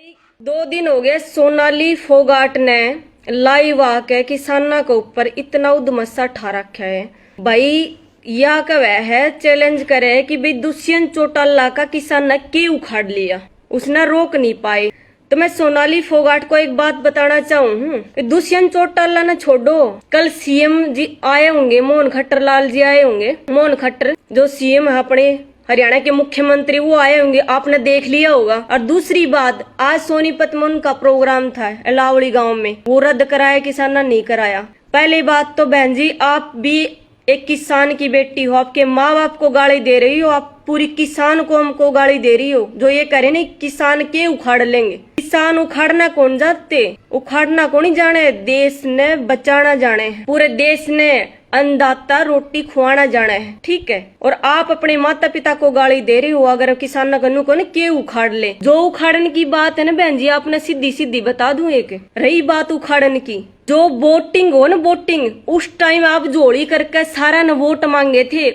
भाई 2 दिन हो गए सोनाली फोगाट ने लाइव आके किसाना के ऊपर इतना उद्मसा ठा रखा है। भाई या कह है चैलेंज करे कि भाई दुष्यंत चौटाला का किसान ने क्यों उखाड़ लिया, उसने रोक नहीं पाए। तो मैं सोनाली फोगाट को एक बात बताना चाहूँ, दुष्यंत चौटाला ने छोड़ो, कल सीएम जी आए होंगे, मोहन खट्टर लाल जी आए होंगे, मोहन खट्टर जो सीएम है अपने हरियाणा के मुख्यमंत्री, वो आए होंगे, आपने देख लिया होगा। और दूसरी बात, आज सोनीपत में उनका प्रोग्राम था अलावली गांव में, वो रद्द कराया, किसान ने नहीं कराया। पहली बात तो बहन जी, आप भी एक किसान की बेटी हो, आपके माँ बाप को गाली दे रही हो, आप पूरी किसान को हमको गाली दे रही हो। जो ये करे नहीं किसान के उखाड़ लेंगे, किसान उखाड़ना कौन जाते, उखाड़ना कौन ही जाने, देश ने बचाना जाने, पूरे देश ने अन्नदाता रोटी खुआना जाना है, ठीक है। और आप अपने माता पिता को गाली दे रहे हो अगर किसान कन्नू को के उखाड़ ले। जो उखाड़ने की बात है ना बहन जी, आपने सीधी सीधी बता दूं, एक रही बात उखाड़ने की, जो वोटिंग हो ना, वोटिंग उस टाइम आप जोड़ी करके सारा न वोट मांगे थे,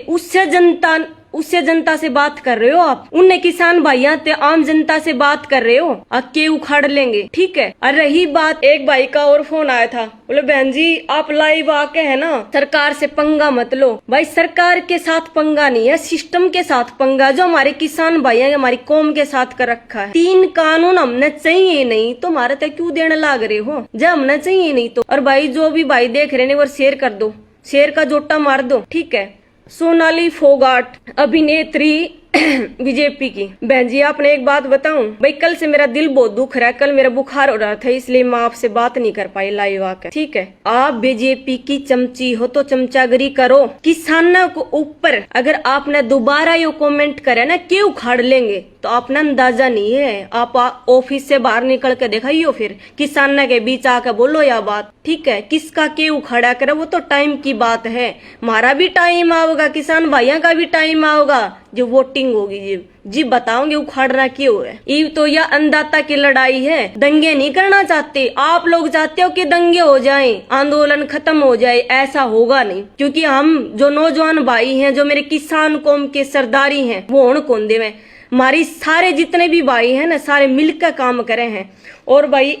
उससे जनता से बात कर रहे हो आप, उनने किसान भाइयों ते आम जनता से बात कर रहे हो, के उखाड़ लेंगे, ठीक है। और रही बात, एक भाई का और फोन आया था, बोले बहन जी आप लाइव आके है ना सरकार से पंगा मत लो। भाई सरकार के साथ पंगा नहीं है, सिस्टम के साथ पंगा, जो हमारे किसान भाई हमारी कौम के साथ कर रखा है। 3 कानून हमने चाहिए नहीं तो हमारे तक क्यों देने लाग रहे हो, जब हमने चाहिए नहीं तो। और भाई जो भी भाई देख रहे हैं वो शेयर कर दो, शेयर का जोटा मार दो, ठीक है। सोनाली फोगाट अभिनेत्री बीजेपी की, बहन जी आपने एक बात बताऊं, भाई कल से मेरा दिल बहुत दुख रहा है, कल मेरा बुखार हो रहा था इसलिए मैं आपसे बात नहीं कर पाई लाइव आकर, ठीक है। आप बीजेपी की चमची हो तो चमचागिरी करो, किसानों को ऊपर अगर आपने दोबारा ये कमेंट करे ना क्यों उखाड़ लेंगे, तो आपने अंदाजा नहीं है। आप ऑफिस से बाहर निकल के दिखाइयो, फिर किसानों के बीच आकर बोलो या बात, ठीक है। किसका क्यों उखाड़ा करे वो तो टाइम की बात है, हमारा भी टाइम आओगा, किसान भाइयों का भी टाइम आओगा, जो वोटिंग होगी जी बताओगे उखाड़ना क्यों है। ये तो यह अन्नदाता की लड़ाई है, दंगे नहीं करना चाहते आप लोग, चाहते हो कि दंगे हो जाएं, आंदोलन खत्म हो जाए, ऐसा होगा नहीं। क्योंकि हम जो नौजवान भाई हैं, जो मेरे किसान कौम के सरदारी हैं, वो हूं कौन देवे, हमारी सारे जितने भी भाई हैं ना, सारे मिलकर काम करे हैं। और भाई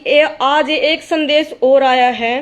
आज एक संदेश और आया है,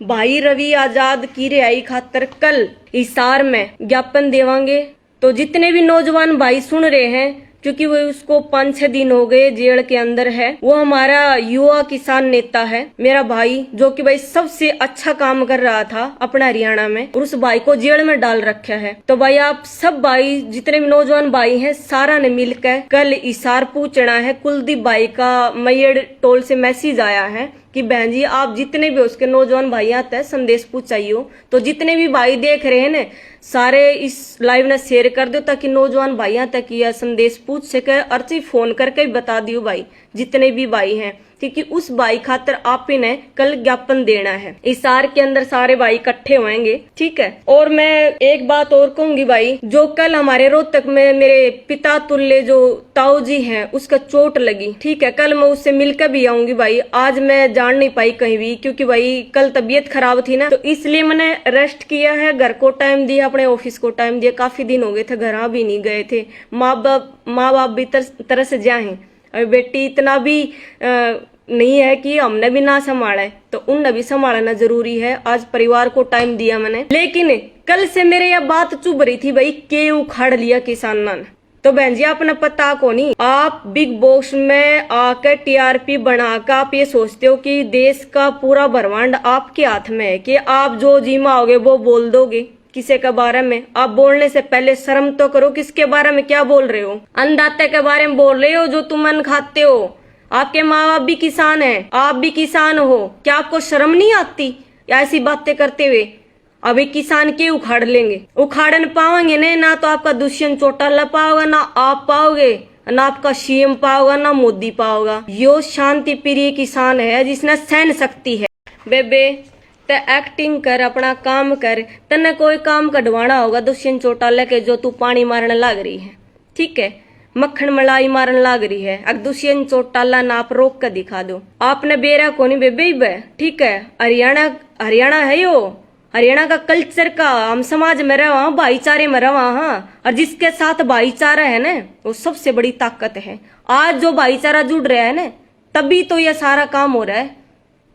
भाई रवि आजाद की रिहाई खातर कल हिसार में ज्ञापन देवांगे। तो जितने भी नौजवान भाई सुन रहे हैं, क्योंकि वो उसको 5-6 दिन हो गए जेल के अंदर है, वो हमारा युवा किसान नेता है, मेरा भाई, जो कि भाई सबसे अच्छा काम कर रहा था अपना हरियाणा में, और उस भाई को जेल में डाल रखा है। तो भाई आप सब भाई जितने भी नौजवान भाई हैं, सारा ने मिलकर कल इसार पूछना है। कुलदीप भाई का मैयड़ टोल से मैसेज आया है कि बहन जी आप जितने भी उसके नौजवान भाई आते हैं संदेश पूछाइयो। तो जितने भी भाई देख रहे हैं ना, सारे इस लाइव ने शेयर कर दो ताकि नौजवान भाइयों तक यह संदेश पूछ सके, अर्ची फोन करके भी बता दियो भाई जितने भी भाई हैं, क्योंकि उस भाई खातर आप ही ने कल ज्ञापन देना है। इसार के अंदर सारे भाई इकट्ठे होंगे, ठीक है। और मैं एक बात और कहूंगी भाई, जो कल हमारे रोहतक में मेरे पिता तुल्य जो ताऊ जी हैं, उसका चोट लगी, ठीक है, कल मैं उससे मिलकर भी आऊंगी भाई। आज मैं जान नहीं पाई कहीं भी, क्योंकि भाई कल तबीयत खराब थी ना, तो इसलिए मैंने रेस्ट किया है, घर को टाइम दिया, अपने ऑफिस को टाइम दिया। काफी दिन हो गए थे, घर भी नहीं गए थे, माँ बाप भी तरस जाए, और बेटी इतना भी नहीं है कि हमने भी ना संभाला है, तो उनने भी संभालना जरूरी है। आज परिवार को टाइम दिया मैंने, लेकिन कल से मेरे यह बात चुभ रही थी भाई, के उखाड़ लिया किसानों ने। तो बहन जी आपने पता को नहीं, आप बिग बॉस में आकर टीआरपी बनाकर आप ये सोचते हो कि देश का पूरा ब्रह्मांड आपके हाथ में है, कि आप जो जी माओगे वो बोल दोगे किसी के बारे में। आप बोलने से पहले शर्म तो करो, किसके बारे में क्या बोल रहे हो। अन्नदाता के बारे में बोल रहे हो जो तुम अन्न खाते हो, आपके माँ बाप भी किसान हैं, आप भी किसान हो, क्या आपको शर्म नहीं आती ऐसी बातें करते हुए। अभी किसान के उखाड़ लेंगे, उखाड़ न पाओगे ना तो आपका दुष्यंत चौटाला पाओगा, ना आप पाओगे, ना आपका सीएम पाओगा, ना मोदी पाओगा। यो शांति प्रिय किसान है जिसने सहन शक्ति है। बेबे ते एक्टिंग कर, अपना काम कर, तने कोई काम कढ़वाना होगा दुष्यंत चौटाला के, जो तू पानी मारने लग रही है, ठीक है, मक्खन मलाई मारन लाग रही है। अगर दुष्यंत चौटाला ना आप रोक कर दिखा दो, आपने बेरा को नहीं बेबे, ठीक है। हरियाणा है यो, हरियाणा का कल्चर का हम समाज में रहा, भाईचारे में रहा, और जिसके साथ भाईचारा है ना वो सबसे बड़ी ताकत है। आज जो भाईचारा जुड़ रहा है ना, तभी तो यह सारा काम हो रहा है।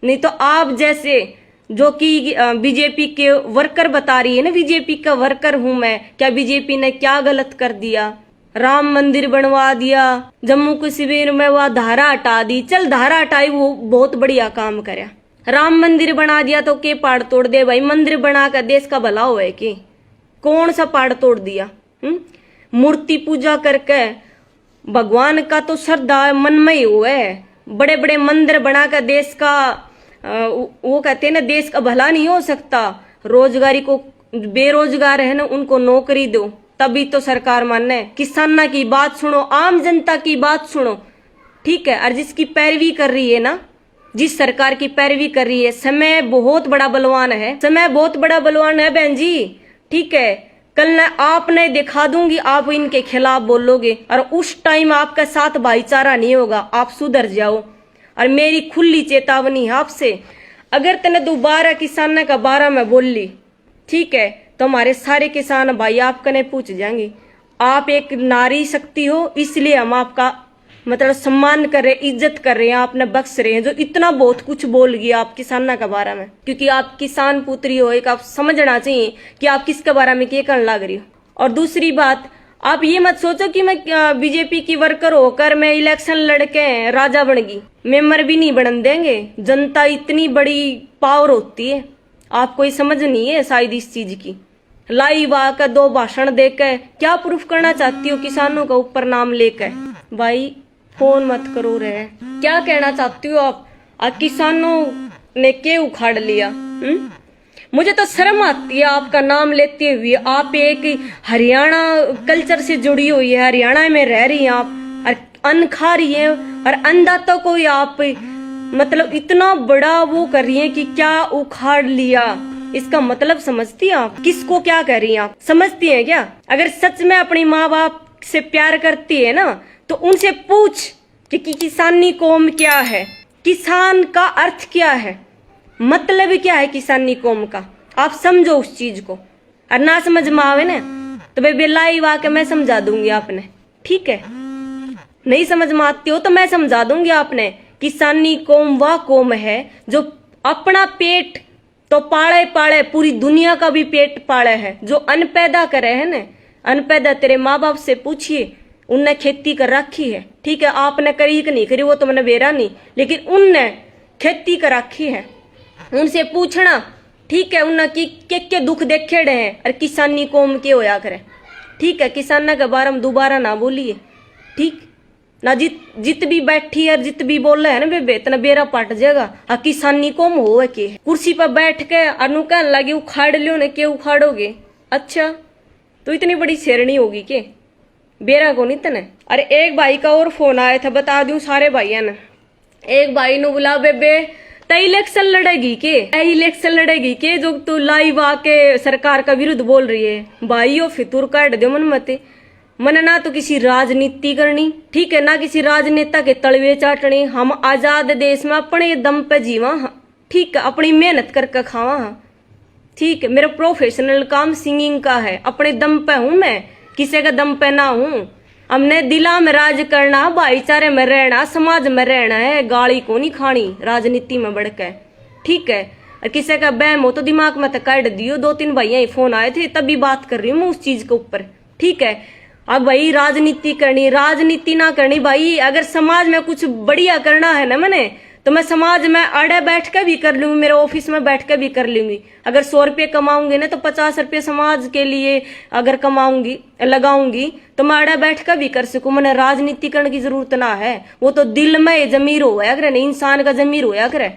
नहीं तो आप जैसे जो कि बीजेपी के वर्कर बता रही है ना, बीजेपी का वर्कर हूं मैं, क्या बीजेपी ने क्या गलत कर दिया? राम मंदिर बनवा दिया, जम्मू कश्मीर में वह धारा हटा दी, चल धारा हटाई वो बहुत बढ़िया काम करया। राम मंदिर बना दिया तो के पाड़ तोड़ दे भाई? मंदिर बना कर देश का भला हुआ है कि कौन सा पाड़ तोड़ दिया? मूर्ति पूजा करके भगवान का तो श्रद्धा मन में ही हुआ है। बड़े बड़े मंदिर बनाकर देश का वो कहते हैं ना, देश का भला नहीं हो सकता। रोजगारी को, बेरोजगार है ना उनको नौकरी दो, तभी तो सरकार माने। किसाना की बात सुनो, आम जनता की बात सुनो, ठीक है। और जिसकी पैरवी कर रही है ना, जिस सरकार की पैरवी कर रही है, समय बहुत बड़ा बलवान है, समय बहुत बड़ा बलवान है बहन जी, ठीक है। कल मैं आपने दिखा दूंगी, आप इनके खिलाफ बोलोगे और उस टाइम आपका साथ भाईचारा नहीं होगा, आप सुधर जाओ। और मेरी खुली चेतावनी है आपसे, अगर तने दोबारा किसाना का बारा में बोल ली, ठीक है, तो हमारे सारे किसान भाई आपका नहीं पूछ जाएंगे। आप एक नारी शक्ति हो, इसलिए हम आपका मतलब सम्मान कर रहे, इज्जत कर रहे हैं, आपने बख्श रहे हैं जो इतना बहुत कुछ बोल गया आप किसाना के बारे में, क्योंकि आप किसान पुत्री हो। एक आप समझना चाहिए कि आप किसके बारे में क्या करने लग रही हो। और दूसरी बात, आप ये मत सोचो कि मैं बीजेपी की वर्कर होकर मैं इलेक्शन लड़के राजा बन गई, मेंबर भी नहीं बन देंगे। जनता इतनी बड़ी पावर होती है, आपको ये समझ नहीं है शायद इस चीज की। लाइव आकर 2 भाषण देकर क्या प्रूफ करना चाहती हो किसानों का ऊपर नाम लेकर? भाई फोन मत करो रे, क्या कहना चाहती हो आप? किसानों ने क्या उखाड़ लिया? मुझे तो शर्म आती है आपका नाम लेते हुए। आप एक हरियाणा कल्चर से जुड़ी हुई है, हरियाणा में रह रही हैं आप, और अन्न खा रही है, और अन्नदाता को आप मतलब इतना बड़ा वो कर रही है कि क्या उखाड़ लिया। इसका मतलब समझती हैं आप? किसको क्या कह रही हैं आप? समझती हैं क्या? अगर सच में अपनी माँ बाप से प्यार करती है ना, तो उनसे पूछ कि किसानी कौम क्या है, किसान का अर्थ क्या है, मतलब क्या है किसानी कौम का। आप समझो उस चीज को। और ना समझ में आवे ना तो भाई बेलाइव आके मैं समझा दूंगी आपने, ठीक है। नहीं समझ में आती हो तो मैं समझा दूंगी आपने। किसानी कौम वह कौम है जो अपना पेट तो पाले पाले, पूरी दुनिया का भी पेट पाले है, जो अन्न पैदा करे है ना। अन्न पैदा तेरे माँ बाप से पूछिए, उनने खेती कर रखी है, ठीक है। आपने करी कि नहीं करी वो तो मैंने बेरा नहीं, लेकिन उनने खेती कर रखी है, उनसे पूछना, ठीक है। उनने के दुख देखे रहे हैं, और किसानी कौम के होया करे, ठीक है। किसाना के बारे में दोबारा ना बोलिए, ठीक ना। जित भी बैठी है, जित भी बोल रहे है ना बेबे, इतना बेरा पट जाएगा। आ किसानी कौम हो के कुर्सी पर बैठ के अनु कहने लगे उखाड़ लियो ने, के उखाड़ोगे? अच्छा, तो इतनी बड़ी शेरनी होगी के? बेरा को नहीं तने। अरे एक भाई का और फोन आया था, बता दूं सारे भाइयों ने। एक भाई ने बोला, बेबे तय इलेक्शन लड़ेगी के? इलेक्शन लड़ेगी के जो तू लाइव आके सरकार का विरुद्ध बोल रही है? भाइयों फितूर काट दो मन मत। मन ना तो किसी राजनीति करनी, ठीक है, ना किसी राजनेता के तलवे चाटने। हम आजाद देश में अपने दम पे जीवा, ठीक है, अपनी मेहनत करके खावा, ठीक है। मेरा प्रोफेशनल काम सिंगिंग का है, अपने दम पे हूं मैं, किसी का दम पे ना हूं। हमने दिला में राज करना, भाईचारे में रहना, समाज में रहना है, गाली को नहीं खानी राजनीति में बढ़ के, ठीक है। और किसी का बहम हो तो दिमाग में तो काट दियो। 2-3 भैया ही फोन आए थे, तभी बात कर रही हूँ मैं उस चीज के ऊपर, ठीक है। अब भाई राजनीति करनी, राजनीति ना करनी भाई। अगर समाज में कुछ बढ़िया करना है ना मैंने, तो मैं समाज में अड़े बैठ के भी कर लूंगी, मेरे ऑफिस में बैठ के भी कर लूंगी। अगर 100 रुपये कमाऊंगी ना, तो 50 रुपये समाज के लिए अगर कमाऊंगी, लगाऊंगी, तो मैं अड़े बैठ के भी कर सकूं। मैंने राजनीति करने की जरूरत ना है। वो तो दिल में जमीर होया करे, नहीं इंसान का जमीर होया करे,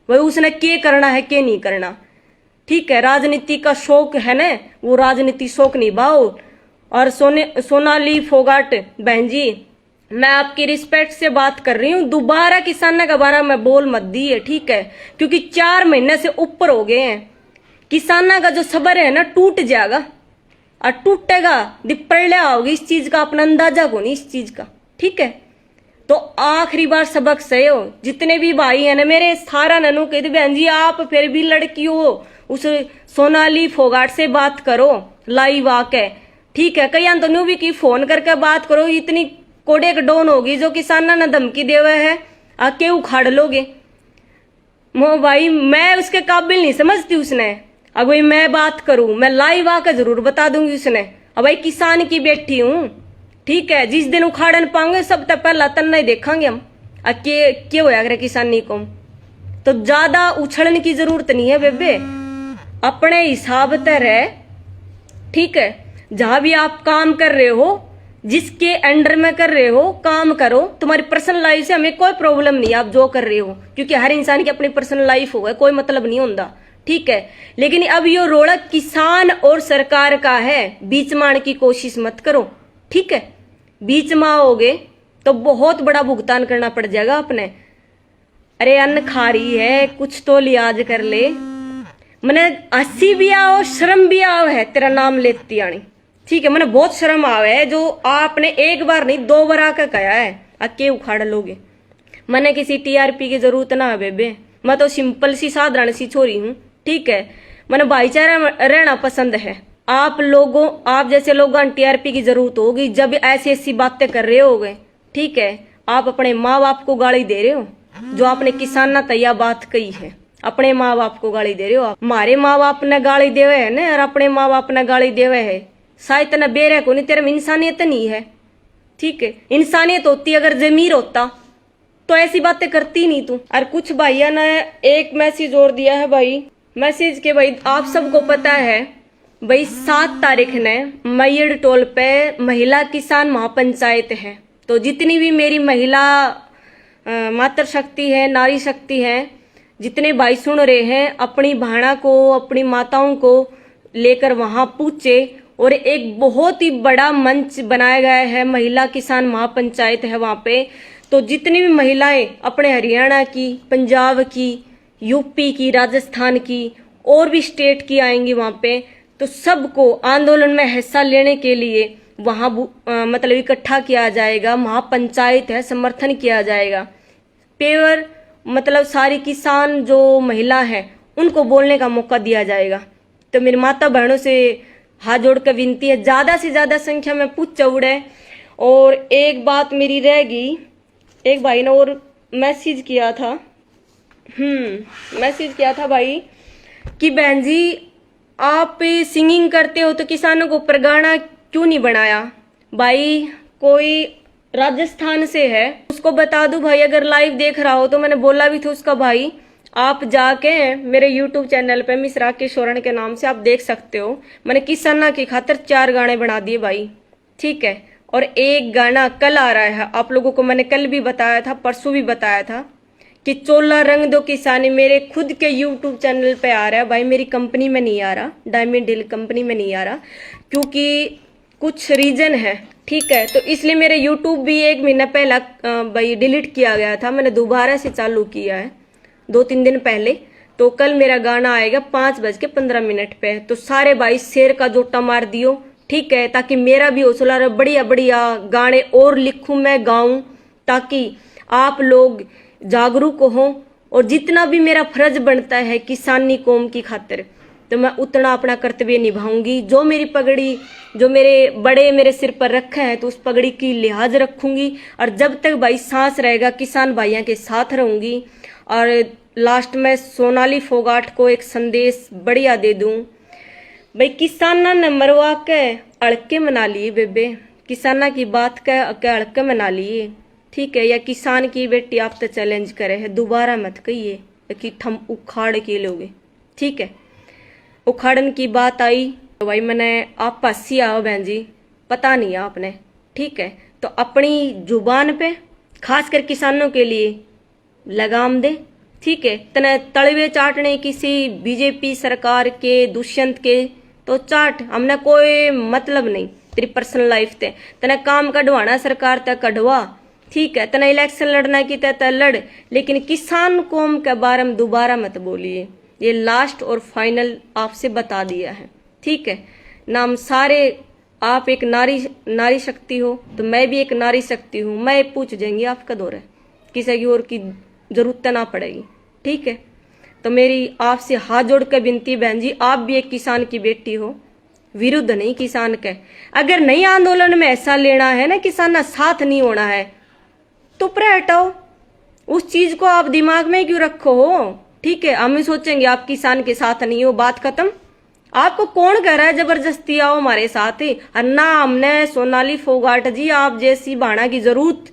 वही उसने क्या करना है क्या नहीं करना, ठीक है। राजनीति का शौक है ना, वो राजनीति शौक निभाओ। और सोनाली फोगाट बहन जी, मैं आपकी रिस्पेक्ट से बात कर रही हूँ, दोबारा किसानों के बारे में बोल मत दिए, ठीक है। क्योंकि 4 महीने से ऊपर हो गए हैं, किसानों का जो सब्र है ना टूट जाएगा, और टूटेगा दिपड़िया होगी इस चीज का, अपना अंदाजा को नहीं इस चीज का, ठीक है। तो आखिरी बार सबक सही हो, जितने भी भाई है ना मेरे, सारा ननू कहते बहन जी आप फिर भी लड़की हो, उस सोनाली फोगाट से बात करो लाइव आके, ठीक है। कई तो न्यू भी की फोन करके बात करो, इतनी कोड़े डोन होगी जो किसाना ने धमकी देवे है, आके उखाड़ लोगे। मो भाई मैं उसके काबिल नहीं समझती उसने। अब भाई मैं बात करूं, मैं लाइव आकर जरूर बता दूंगी उसने। अब भाई किसान की बेटी हूं, ठीक है। जिस दिन उखाड़न पाओगे सब तक पहला तन्ना ही देखांगे हम। के होया करे किसानी को। तो ज्यादा उछलने की जरूरत नहीं है बेबे, अपने हिसाब से रहे, ठीक है। जहां भी आप काम कर रहे हो, जिसके अंडर में कर रहे हो काम करो। तुम्हारी पर्सनल लाइफ से हमें कोई प्रॉब्लम नहीं, आप जो कर रहे हो, क्योंकि हर इंसान की अपनी पर्सनल लाइफ हो, कोई मतलब नहीं होता, ठीक है। लेकिन अब ये रोड़ा किसान और सरकार का है, बीच में आने की कोशिश मत करो, ठीक है। बीच में आओगे तो बहुत बड़ा भुगतान करना पड़ जाएगा अपने। अरे अन्न खा रही है, कुछ तो लिहाज कर ले। मैंने हंसी भी आओ शर्म भी आओ है तेरा नाम लेती आनी, ठीक है। मैंने बहुत शर्म आवे है जो आपने एक बार नहीं 2 बार आकर कहा है अके उखाड़ लोगे। मैंने किसी टीआरपी की जरूरत ना है बेबे, मैं तो सिंपल सी साधारण सी छोरी हूँ, ठीक है। मैंने भाईचारा रहना पसंद है। आप लोगों, आप जैसे लोगों टीआरपी की जरूरत होगी जब ऐसी ऐसी बातें कर रहे हो गए, ठीक है। आप अपने माँ बाप को गाली दे रहे हो, जो आपने किसान तैया बात कही है, अपने माँ बाप को गाली दे रहे हो आप। हमारे माँ बाप ने गाली देवे है ना, और अपने माँ बाप ने गाली देवे है, शायद न बेरे को नहीं, तेरे में इंसानियत नहीं है, ठीक है। इंसानियत होती अगर जमीर होता तो ऐसी बातें करती नहीं तू। और कुछ भाइया ने एक मैसेज और दिया है भाई, मैसेज के भाई आप सबको पता है भाई 7 तारीख ने मैयड़ टोल पे महिला किसान महापंचायत है। तो जितनी भी मेरी महिला मातृ शक्ति है, नारी शक्ति है, जितने भाई सुन रहे हैं, अपनी भाणा को, अपनी माताओं को लेकर वहां पूछे। और एक बहुत ही बड़ा मंच बनाया गया है, महिला किसान महापंचायत है वहां पे। तो जितनी भी महिलाएं अपने हरियाणा की, पंजाब की, यूपी की, राजस्थान की और भी स्टेट की आएंगी वहां पे, तो सबको आंदोलन में हिस्सा लेने के लिए वहां मतलब इकट्ठा किया जाएगा। महापंचायत है, समर्थन किया जाएगा। पेवर मतलब सारी किसान जो महिला है उनको बोलने का मौका दिया जाएगा। तो मेरी माता बहनों से हाथ जोड़ कर विनती है, ज्यादा से ज्यादा संख्या में पूछ चौड़े। और एक बात मेरी रह गई, एक भाई ने और मैसेज किया था, मैसेज किया था भाई कि बहन जी आप सिंगिंग करते हो तो किसानों को ऊपर गाना क्यों नहीं बनाया। भाई कोई राजस्थान से है, उसको बता दूं भाई, अगर लाइव देख रहा हो तो मैंने बोला भी था उसका भाई, आप जाके मेरे YouTube चैनल पे मिस राकेश सोरण के नाम से आप देख सकते हो। मैंने किसाना की खातिर 4 गाने बना दिए भाई, ठीक है। और एक गाना कल आ रहा है, आप लोगों को मैंने कल भी बताया था, परसों भी बताया था कि चोला रंग दो किसानी मेरे खुद के YouTube चैनल पे आ रहा है भाई। मेरी कंपनी में नहीं आ रहा, डायमंड हिल कंपनी में नहीं आ रहा, क्योंकि कुछ रीजन है, ठीक है। तो इसलिए मेरे YouTube भी 1 महीना पहला भाई डिलीट किया गया था, मैंने दोबारा से चालू किया है 2-3 दिन पहले। तो कल मेरा गाना आएगा 5:15 पे। तो सारे भाई शेर का जोटा मार दियो, ठीक है, ताकि मेरा भी हौसला रहे, बढ़िया बढ़िया गाने और लिखूं मैं, गाऊं, ताकि आप लोग जागरूक हो। और जितना भी मेरा फर्ज बनता है किसानी कौम की खातिर, तो मैं उतना अपना कर्तव्य निभाऊंगी। जो मेरी पगड़ी, जो मेरे बड़े मेरे सिर पर रखे हैं, तो उस पगड़ी की लिहाज रखूंगी। और जब तक भाई सांस रहेगा किसान भाइयों के साथ रहूंगी। और लास्ट में सोनाली फोगाट को एक संदेश बढ़िया दे दूं भाई, किसाना ने मरवा के अड़के मना लिए बेबे, किसाना की बात के अड़के मना लिए, ठीक है। या किसान की बेटी आप तो चैलेंज करे है, दोबारा मत कहिए कि हम उखाड़ के लोगे, ठीक है। उखाड़न की बात आई तो भाई मैंने आप हंसी आओ बहन जी, पता नहीं आपने, ठीक है। तो अपनी जुबान पे खासकर किसानों के लिए लगाम दे, ठीक है। तने तलवे चाटने किसी बीजेपी सरकार के, दुष्यंत के तो चाट, हमने कोई मतलब नहीं तेरी पर्सनल लाइफ ते। तने काम कढ़वाना सरकार तक कढ़वा, ठीक है। तने इलेक्शन लड़ना की तय लड़, लेकिन किसान कौम के बारे में दोबारा मत बोलिए। ये लास्ट और फाइनल आपसे बता दिया है, ठीक है। नाम सारे आप एक नारी शक्ति हो, तो मैं भी एक नारी शक्ति हूँ। मैं पूछ जाएंगी आपका दौर है, किसी की और की जरूरत ना पड़ेगी, ठीक है। तो मेरी आपसे हाथ जोड़ कर विनती बहन जी, आप भी एक किसान की बेटी हो, विरुद्ध नहीं किसान के। अगर नहीं आंदोलन में ऐसा लेना है ना, किसान ना साथ नहीं होना है, तो पर हटाओ, उस चीज को आप दिमाग में क्यों रखो हो? ठीक है, हम सोचेंगे आप किसान के साथ नहीं हो, बात खत्म। आपको कौन कह रहा है जबरदस्ती आओ हमारे साथ ही? अन्ना हमने सोनाली फोगाट जी आप जैसी बाणा की जरूरत,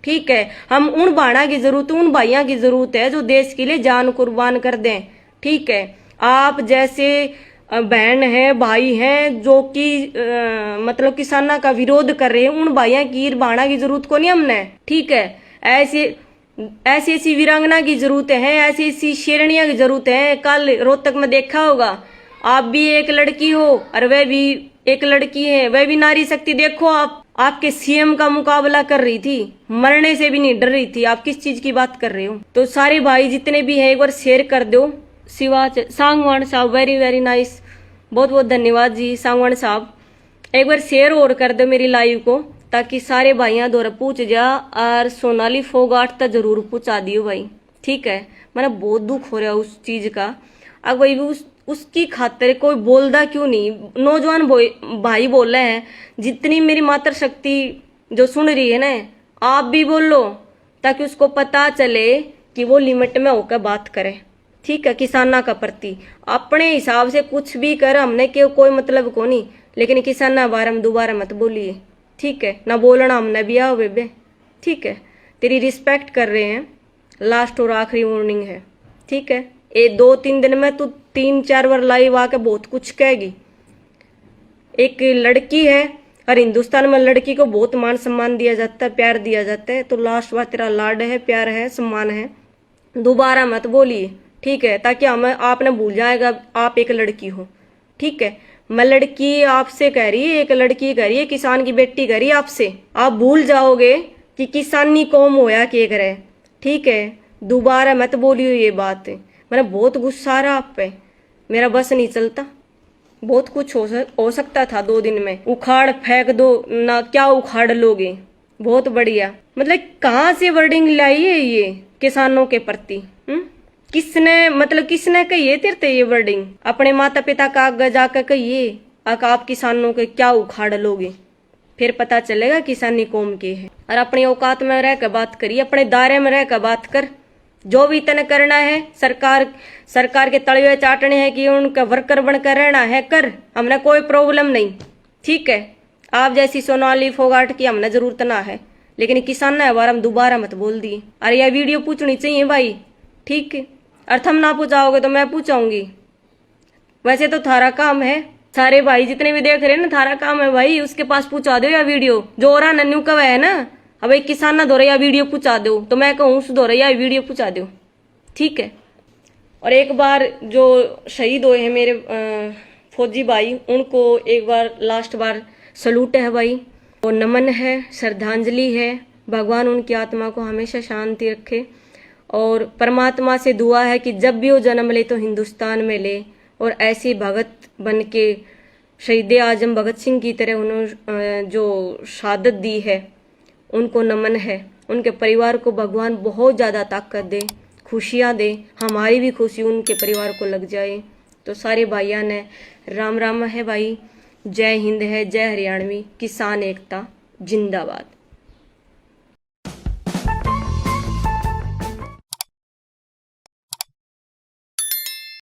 ठीक है, हम उन बाणा की जरूरत, उन भाइयों की जरूरत है जो देश के लिए जान कुर्बान कर दें। ठीक है, आप जैसे बहन है भाई हैं जो कि मतलब किसाना का विरोध कर रहे हैं, उन भाइयों की बाणा की जरूरत को नहीं हमने। ठीक है, ऐसी ऐसी वीरांगना की जरूरत है, ऐसी ऐसी शेरनिया की जरूरत है। कल रोहतक में देखा होगा, आप भी एक लड़की हो और वह भी एक लड़की है, वह भी नारी शक्ति। देखो आप आपके सीएम का मुकाबला कर रही थी, मरने से भी नहीं डर रही थी। आप किस चीज की बात कर रहे हो? तो सारे भाई जितने भी हैं एक बार शेयर कर दो। शिवाच सांगवान साहब वेरी वेरी नाइस, बहुत बहुत धन्यवाद जी सांगवान साहब। एक बार शेयर और कर दो मेरी लाइव को, ताकि सारे भाइयां द्वारा पूछ जा। और सोनाली फोगाट तक जरूर पूछा दियो भाई, ठीक है। मैंने बहुत दुख हो रहा उस चीज का। अब भाई उसकी खातिर कोई बोलदा क्यों नहीं? नौजवान भाई बोल रहे हैं, जितनी मेरी मातृ शक्ति जो सुन रही है ना, आप भी बोलो, ताकि उसको पता चले कि वो लिमिट में होकर बात करे। ठीक है, किसाना का प्रति अपने हिसाब से कुछ भी कर, हमने क्यों कोई मतलब को नहीं, लेकिन किसाना बारे में दोबारा मत बोलिए। ठीक है, ना बोलना हमने भी आओ बेबे। ठीक है, तेरी रिस्पेक्ट कर रहे हैं, लास्ट और आखिरी वार्निंग है। ठीक है, ये 2-3 दिन में तू 3-4 बार लाइव आके बहुत कुछ कहेगी। एक लड़की है और हिंदुस्तान में लड़की को बहुत मान सम्मान दिया जाता है, प्यार दिया जाता है। तो लास्ट बार तेरा लाड है, प्यार है, सम्मान है, दोबारा मत बोलिए। ठीक है, ताकि हमें आपने भूल जाएगा आप एक लड़की हो। ठीक है, मैं लड़की आपसे कह रही है, एक लड़की कह रही है, किसान की बेटी कह रही है आपसे, आप भूल जाओगे कि किसानी कौम होया के करे। ठीक है, दोबारा मत बोलियो ये बात। मैंने बहुत गुस्सा आ रहा आप पे, मेरा बस नहीं चलता। बहुत कुछ हो सकता था 2 दिन में, उखाड़ फेंक दो ना, क्या उखाड़ लोगे? बहुत बढ़िया, मतलब कहाँ से वर्डिंग लाई है ये किसानों के प्रति? किसने कही तेरते ये वर्डिंग? अपने माता पिता का आगे जाकर कहिए आप किसानों के क्या उखाड़ लोगे, फिर पता चलेगा किसानी कौम के है। और अपनी औकात में रह कर बात करिए, अपने दायरे में रह कर बात कर। जो भी तने करना है, सरकार के तलवे चाटने हैं कि उनका वर्कर बनकर रहना है, कर, हमने कोई प्रॉब्लम नहीं। ठीक है, आप जैसी सोनाली फोगाट की हमने जरूरत ना है, लेकिन किसान ने बार हम दोबारा मत बोल दिए। अरे यह वीडियो पूछनी चाहिए भाई। ठीक है, और तुम ना पूछाओगे तो मैं पूछाऊंगी। वैसे तो थारा काम है, सारे भाई जितने भी देख रहे हैं ना, थारा काम है भाई, उसके पास पूछा दो या वीडियो। जो हो रहा नन्नू का है ना, अब एक किसान ना दो रहा या वीडियो पूछा दो, तो मैं कहूँ उस दो रहा या वीडियो पूछा दो। ठीक है, और एक बार जो शहीद हुए हैं मेरे फौजी भाई, उनको एक बार लास्ट बार सलूट है भाई, वो नमन है, श्रद्धांजलि है। भगवान उनकी आत्मा को हमेशा शांति रखे, और परमात्मा से दुआ है कि जब भी वो जन्म ले तो हिंदुस्तान में ले, और ऐसे भगत बन के शहीद आजम भगत सिंह की तरह उन्होंने जो शहादत दी है, उनको नमन है। उनके परिवार को भगवान बहुत ज़्यादा ताकत दे, खुशियाँ दे, हमारी भी खुशी उनके परिवार को लग जाए। तो सारे भाइयों ने राम राम है भाई, जय हिंद है, जय हरियाणवी, किसान एकता जिंदाबाद।